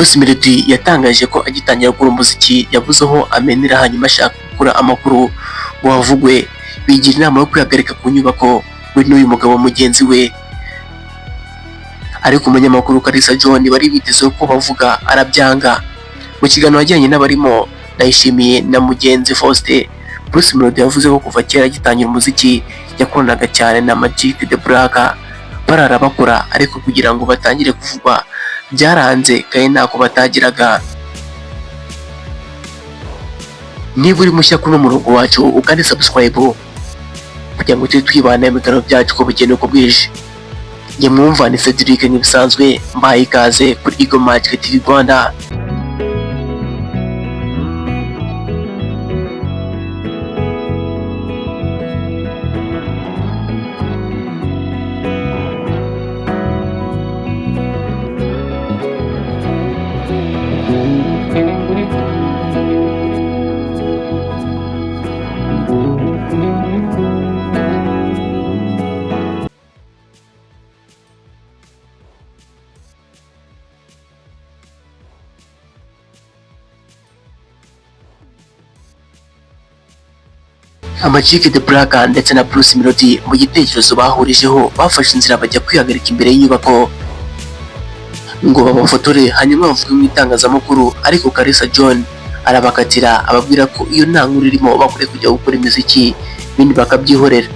Bruce Melody yatangaje ko agitangira gukora umuziki yabuze aho amenera, hanyuma ashaka gukora amakuru ngo havugwe, bigira inama yo kwihagarika ku nyubako we n'uyu mugabo mugenzi we. Ariko umunyamakuru Kalisa John bari biteze ko bavuga arabyanga. Mu kiganiro ajyanye n'abarimo Ndayishimiye na Mugenzi Faustin, Bruce Melody yavuze ko kuva kera agitangira umuziki yakoranaga cyane na Magic The Black, barara bakora, ariko kugira ngo batangire kuvugwa byaranze kandi ntako batagiraga. Niba uri mushya kuri umurongo wacu ukandi subscribe kugira ngo tujye twibana ibiganiro byacu ko bugenda uko bwije. Njye mwumva ni Cedric nk'ibisanzwe, mbaye ikaze kuri Eagle Magic TV Rwanda. Magic The Black ndetse na Bruce Melody mu gitekerezo bahurijeho bafashe inzira bajya kwihagarika imbere y'inyubako ngo babafotore, hanyuma bavuge mu itangazamakuru, ariko Kalisa John arabakatira ababwira ko iyo nta nkuru irimo bakwiye kujya gukora imiziki, ibindi bakabyihorera.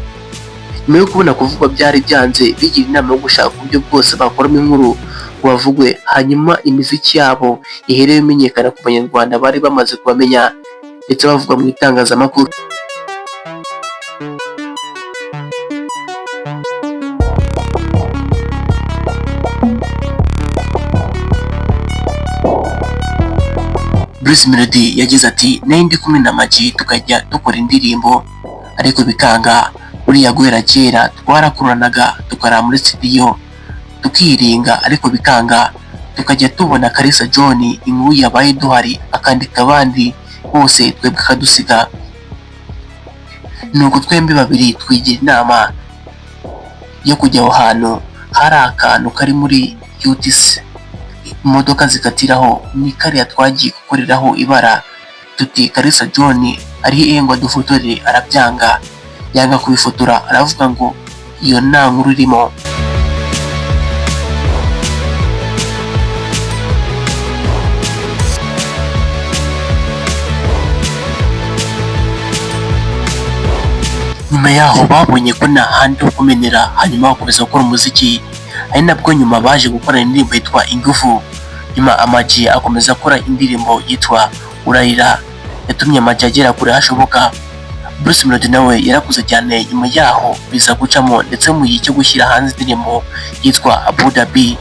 Nyuma yo kubona kuvugwa byari byanze, bigira inama yo gushaka uburyo bwose bakoramo inkuru ngo bavugwe, hanyuma imiziki yabo iherewe imenyekana ku Banyarwanda bari bamaze kubamenya ndetse bavuga mu itangazamakuru. Bruce Melody yagize ati nari ndi kumwe na Magic tukajya dukora indirimbo, ariko bikanga. Buriya guhera kera twarakoranaga tukara muri studio tukiringa, ariko bikanga. Tukajya tubona Kalisa John inkuru yabaye duhari akandika abandi bose twebwe akadusiga, nuko twembi babiri twigira inama yo kujya aho hantu. Hari akantu kari muri UTC imodoka zikatiraho, ni kariya twagiye gukoreraho ibara. Tuti Kalisa John ari ngo dufotore, arabyanga, yanga kubifotora, aravuga ngo iyo nta nkuru irimo. Nyuma yaho babonye ko nta handi ho kumenera, hanyuma bakomeza gukora umuziki, ari nabwo nyuma baje gukora indirimbo yitwa Ingufu. Nyuma Amagi akomeza akora indirimbo yitwa Urarira, yatumye Amagi agera kure hashoboka. Bruce Melody nawe yarakuze cyane nyuma yaho biza gucamo, ndetse mu gihe cyo gushyira hanze indirimbo yitwa Abu Dhabi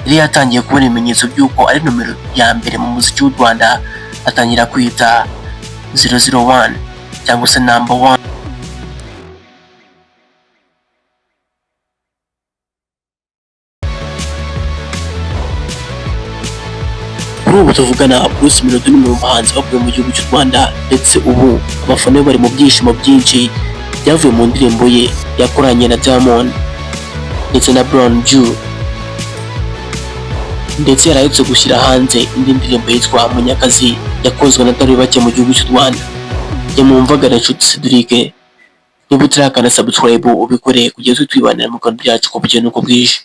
yari yatangiye kubona ibimenyetso by'uko ari nomero ya mbere mu muziki w'u Rwanda, atangira kwita 001 cyangwa se number 1. Kuri ubu tuvugana, Bruce Melody ni mu bahanzi bakuye mu gihugu cy'u Rwanda, ndetse ubu abafana bari mu byishimo byinshi byavuye mu ndirimbo ye yakoranye na Diamond ndetse na Brown Jew, ndetse yarahetse gushyira hanze indi ndirimbo yitwa Munyakazi yakozwe na batari bake mu gihugu cy'u Rwanda. Njye mwumvaga na nshuti Cedric, niba utarakanda subscribe ubikore kugira ngo twibanire mu kantu byacu ko bugenda uko bwije.